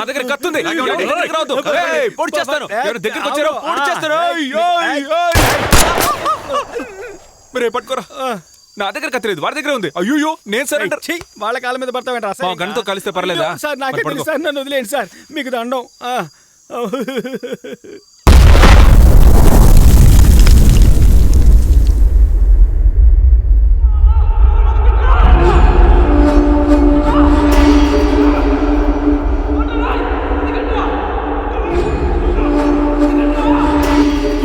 నా దగ్గర కత్తుంది. పొడి చేస్తాను. దగ్గరకు వచ్చారు పొడి చేస్తాను. పట్టుకోరా. నా దగ్గర కత్తిలేదు, వాడి దగ్గర ఉంది. అయ్యో నేను సరెండర్. వాళ్ళ కాళ్ళ మీద పడతావేంట్రా? మా గన్తో కలిస్తే పర్లేదా సార్? నాకే తెలుసు సార్, నన్ను వదిలేండి సార్, మీకు దండం.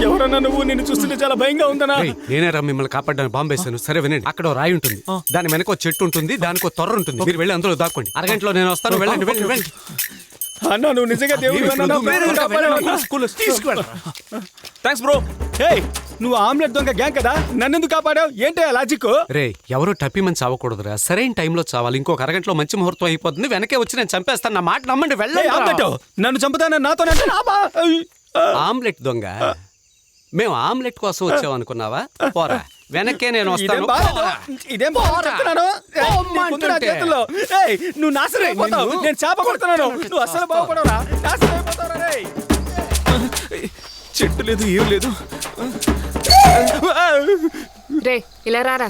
ఎవరన్నా నువ్వు? నిన్ను చూస్తుంటే చాలా భయంగా ఉందనా? నేనేరా మిమ్మల్ని కాపాడడానికి బాంబు వేశాను. సరే వినండి, అక్కడ రాయి ఉంటుంది, దాని వెనక చెట్టు ఉంటుంది, దానికి తొర్ర ఉంటుంది. మీరు వెళ్ళి అందులో దాక్కోండి. అరగంటలో నేను వస్తాను. వెళ్ళండి వెళ్ళండి వెళ్ళండి. అన్నా నువ్వు నిజంగా దేవుడు. Thanks bro. నువ్వు ఆమ్లెట్ దొంగ గ్యాంగ్ కదా, నన్నెందుకు కాపాడావు? ఏంటి లాజిక్? రే ఎవరు టప్పి మంచి చావకూడదురా, సరైన టైంలో చావాలి. ఇంకొక అరగంటలో మంచి ముహూర్తం అయిపోతుంది. వెనకే వచ్చి నేను చంపేస్తాను. నా మాట నమ్మండి. వెళ్ళండి. నన్ను చంపుతానని నాతో ఆమ్లెట్ దొంగ, మేము ఆమ్లెట్ కోసం వచ్చావు అనుకున్నావా? పోరా, వెనకే నేను వస్తాను. నువ్వు నాశనం అయిపోతావు. నేను చేప పడుతున్నాను, నువ్వు అస్సలు బాగుపడవురా. నాశనం అయిపోతావురా. చెట్టు లేదు, ఏం లేదు. రే ఇలా రారా.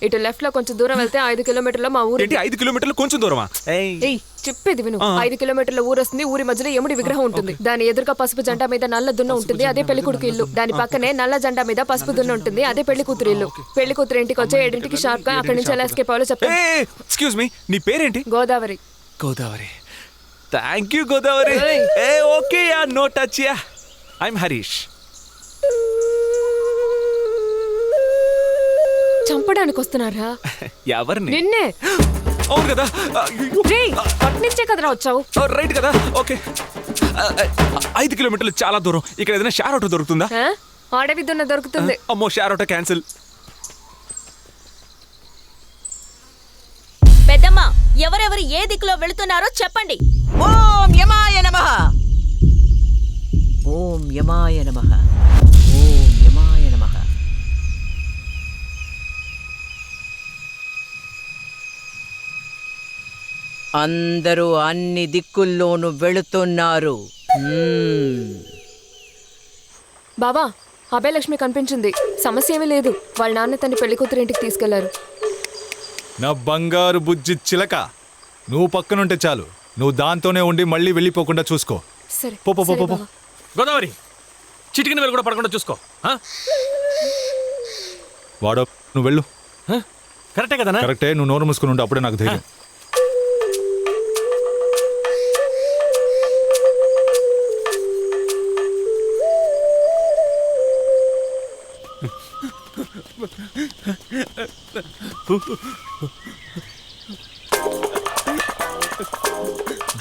ఇటు లెఫ్ట్ లో కొంచెం దూరం వెళ్తే 5 కిలోమీటర్ల మా ఊరు. 5 కిలోమీటర్లు కొంచెం దూరమా? చెప్పేది విను. 5 కిలోమీటర్ల ఊరు వస్తుంది. ఊరి మధ్యలో యముడి విగ్రహం ఉంటుంది. దాని ఎదురుగా పసుపు జెండా మీద నల్ల దున్న ఉంటుంది. అదే పెళ్లి కొడుకు ఇల్లు. దాని పక్కనే నల్ల జెండా మీద పసుపు దున్న ఉంటుంది. అదే పెళ్లి కూతురు ఇల్లు. పెళ్లి కూతురు ఇంటికి వచ్చే 7ంటికి షార్ప్ గా అక్కడి నుంచి ఎలా ఎస్కేప్ అవ్వాలో చెప్తాను. ఎక్స్క్యూజ్ మీ, నీ పేరేంటి? Godavari. Godavari. Thank you Godavari. Okay yeah, no touch yeah. I'm Harish. చంపడానికి వస్తున్నారా? ఎవరిని? నిన్నే. అవును కదా, పట్నుంచే కదరా వచ్చావు. రైట్ కదా, ఓకే. 5 కిలోమీటర్లు చాలా దూరం. ఇక్కడ ఏదైనా షేర్ ఆటో దొరుకుతుందా? అడవి దున్న దొరుకుతుంది. అమ్మో, షేర్ ఆటో క్యాన్సిల్. పెద్దమ్మ, ఎవరెవరు ఏ దిక్కులో వెళుతున్నారో చెప్పండి. ఓం యమాయ నమః. ఓం యమాయ నమః. ఓం యమాయ నమః. అందరూ అన్ని దిక్కుల్లోనూ వెళుతున్నారు. బాబా, అభయలక్ష్మి కనిపించింది. సమస్య ఏమీ లేదు. వాళ్ళ నాన్న తన పెళ్లి కూతురు ఇంటికి తీసుకెళ్లారు. నా బంగారు బుజ్జి చిలక, నువ్వు పక్కనుంటే చాలు. నువ్వు దాంతోనే ఉండి మళ్ళీ వెళ్ళిపోకుండా చూసుకో. సరే. గోదావరి, చిటికిన వేలు కూడా పడకుండా చూసుకో. వాడో, నువ్వు వెళ్ళు. కరెక్టే కదా? కరెక్టే. నువ్వు నోరు మూసుకుని ఉండు, అప్పుడే నాకు ధైర్యం.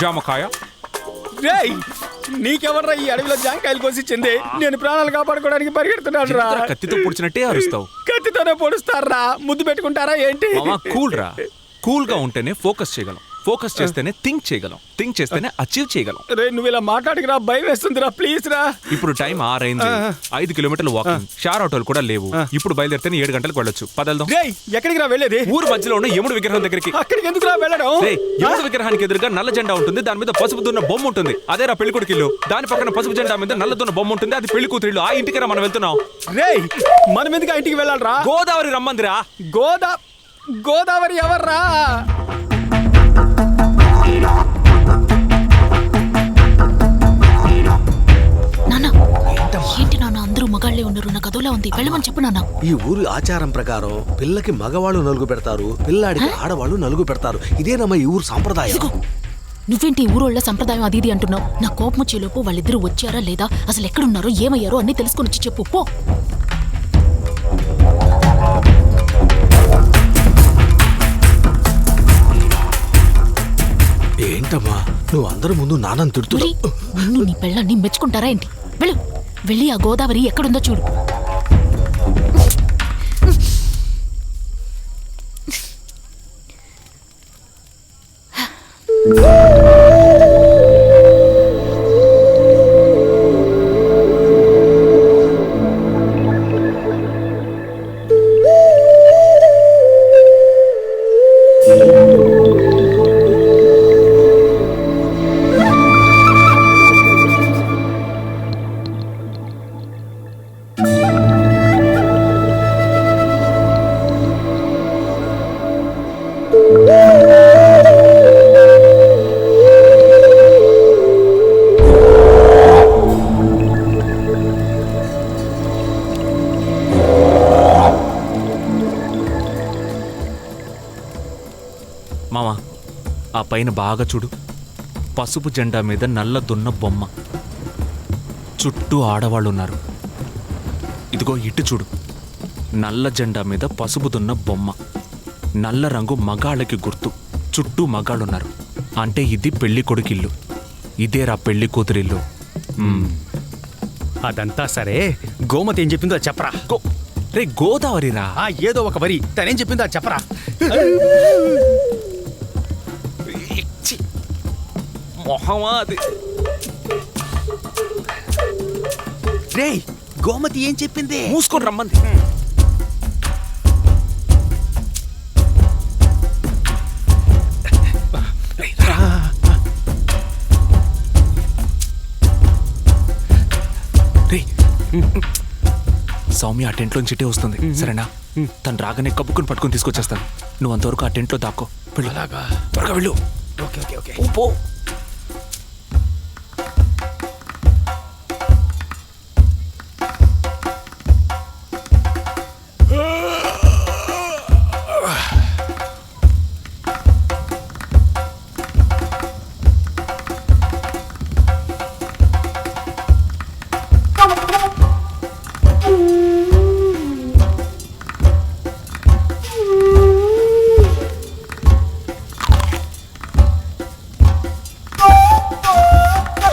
జామకాయ. నీకెవర్రా ఈ అడవిలో జాంకాయలు కోసిచ్చింది? నేను ప్రాణాలు కాపాడుకోవడానికి పరిగెడుతున్నాడు రా. కత్తితో పొడిచినట్టే అరుస్తావు. కత్తితోనే పొడుస్తారా? ముద్దు పెట్టుకుంటారా ఏంటి? కూల్ రా. కూల్ గా ఉంటేనే ఫోకస్ చేయగలం. ఫోకస్ చేస్తేనే థింక్ చేయగలం. థింక్ చేస్తేనే అచీవ్ చేయగలం. రే నువ్వు ఇలా మాట్లాడికి రా, భయం వేస్తుందిరా. ప్లీజ్ రా. ఇప్పుడు టైం 6 అయింది. 5 కిలోమీటర్లు వాకింగ్. షార్ ఆటోలు కూడా లేవు. ఇప్పుడు బయలుదేరితే 7 గంటలకు వెళ్ళొచ్చు. పదల్దాం. ఎక్కడికి రా వెళ్ళేది? ఊరు మధ్యలో ఉన్న యముడు విగ్రహం దగ్గరికి. అక్కడికి ఎందుకు రా వెళ్ళడం? యముడు విగ్రహానికి ఎదురుగా నల్ల జెండా ఉంటుంది. దాని మీద పసుపు దున్న బొమ్మ ఉంటుంది. అదే రా పెళ్లి కొడుకు ఇల్లు. దాని పక్కన పసుపు జెండా మీద నల్ల దున్న బొమ్మ ఉంటుంది. అది పెళ్లి కూతురు ఇల్లు. ఆ ఇంటికి రా మనం వెళ్తున్నాం. రే మనం ఎందుకు ఆ ఇంటికి వెళ్ళాలరా? గోదావరి రమ్మందిరా. గోదావరి ఎవర్రా? ఏంటి నాన్న, అందరూ మగాళ్లే ఉన్నారు. నాకు అదోలా ఉంది. వెళ్ళమని చెప్పు నాన్న. ఈ ఊరి ఆచారం ప్రకారం పిల్లకి మగవాళ్ళు నలుగు పెడతారు, పిల్లాడికి ఆడవాళ్ళు నలుగు పెడతారు. ఇదేనమ్మా ఈ ఊరు సాంప్రదాయం. నువ్వేంటి ఊరోళ్ళ సంప్రదాయం అది ఇది అంటున్నావు? నా కోపం వచ్చేలోపు వాళ్ళిద్దరూ వచ్చారా లేదా, అసలు ఎక్కడున్నారో ఏమయ్యారో అన్ని తెలుసుకొని వచ్చి చెప్పు పో. ఏంటమ్మా నువ్వు అందరి ముందు నాన్నని తిడుతున్నావు? నిన్ను నీ పెళ్ళాన్ని మెచ్చుకుంటారా ఏంటి? వెళ్ళు, వెళ్ళి ఆ గోదావరి ఎక్కడుందో చూడు. మావా ఆ పైన బాగా చూడు, పసుపు జెండా మీద నల్ల దున్న బొమ్మ, చుట్టూ ఆడవాళ్ళు ఉన్నారు. ఇదిగో ఇటు చూడు, నల్ల జెండా మీద పసుపు దున్న బొమ్మ, నల్ల రంగు మగాళ్ళకి గుర్తు, చుట్టూ మగాళ్ళున్నారు. అంటే ఇది పెళ్లి కొడుకిల్లు, ఇదేరా పెళ్లి కూతురిల్లు. అదంతా సరే, గోమతి ఏం చెప్పిందో అది చెప్పరా. రే గోదావరిరా. ఏదో ఒక వరి తనేం చెప్పిందో అది చెప్పరా. మొహమా అది. రే గోమతి ఏం చెప్పింది? మూసుకొని రమ్మంది. రే సౌమ్య ఆ టెంట్లోంచి ఇటే వస్తుంది, సరేనా? తను రాగానే కప్పుకుని పట్టుకుని తీసుకొచ్చేస్తాను. నువ్వు అంతవరకు ఆ టెంట్లో దాక్కో. వెళ్ళు, త్వరగా వెళ్ళు. Okay okay okay. పో.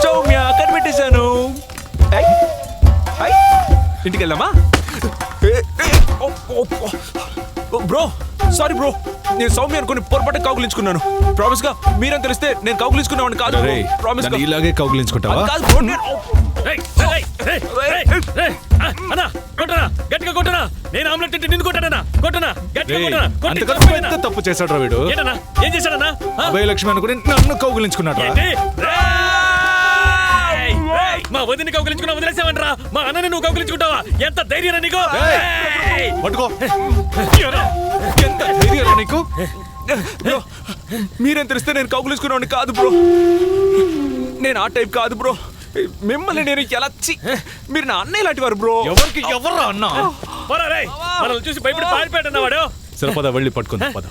సౌమ్య కనిపెట్టేశాను. ఇంటికి వెళ్దామా? బ్రో సారీ బ్రో, నేను సౌమ్య అనుకుని పొరపాటు కౌగులించుకున్నాను. ప్రామిస్ గా మీరని తెలిస్తే నేను కౌగులించుకున్నాను కాదు. ప్రామిస్ గా ఇలాగే కౌగిలించుకుంటావా? కాదు బ్రో, నేను గట్టిగా కొట్టనా? నేను ఆమ్లెట్ తింటే నిన్ను కొట్టానా? కొట్టనా? గట్టిగా రేయ్, కొట్టనా? అంతకన్నా పెద్ద తప్పు చేశాడు రా వీడు. ఏంటన్నా? ఏం చేశాడన్నా? అభయలక్ష్మి అనుకుని నన్ను కౌగిలించుకున్నాడు రా. ఏంటి? రేయ్! రేయ్! మా వదిని కౌగిలించుకున్నా వదిలేసావంటరా? మా అన్నని నువ్వు కౌగిలించుకుంటావా? ఎంత ధైర్యం నీకు? రేయ్! పట్టుకో. ఎంత ధైర్యం రా నీకు? బ్రో మీరేం తెలిస్తే నేను కౌగులించుకున్నాను కాదు బ్రో. నేను ఆ టైప్ కాదు బ్రో. మిమ్మల్ని నేను ఎలా మీరు నా అన్నయ్య లాంటి వారు బ్రో. ఎవరికి ఎవర్రా అన్నా? పోరా రేయ్! మనల్ని చూసి భయపడి పారిపోయాడన్నా వాడు. సరే పద వెళ్ళి పట్టుకుందాం పద.